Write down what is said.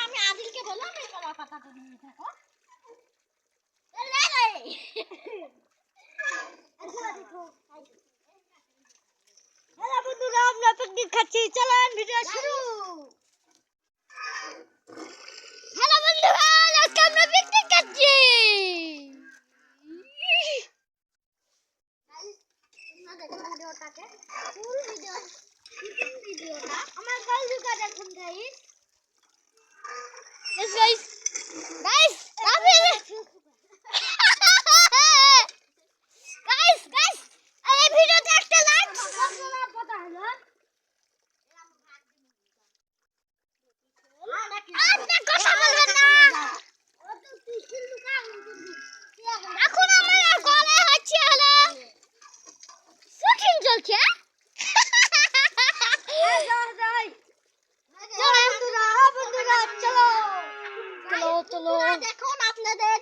আমি আদিলকে বললাম এই কলা পাতাটা নিয়ে থাকো। হ্যালো বন্ধুরা, আমরা পিকনিক খাচ্ছি, চলেন ভিডিও শুরু। হ্যালো বন্ধুরা, আজকে আমরা পিকনিক খাচ্ছি। ভিডিওটাকে ফুল ভিডিওটা আমার গাইজুকা দেখুন guys. Yes guys. Guys, guys, এই ভিডিওতে একটা লাইক সাবস্ক্রাইব করতে হলো। আপনি কথা বলবেন না। এখন আমার গলায় হচ্ছে হলো শুটিং চলছে। চলো বন্ধুরা, চলো দেখুন আপনাদের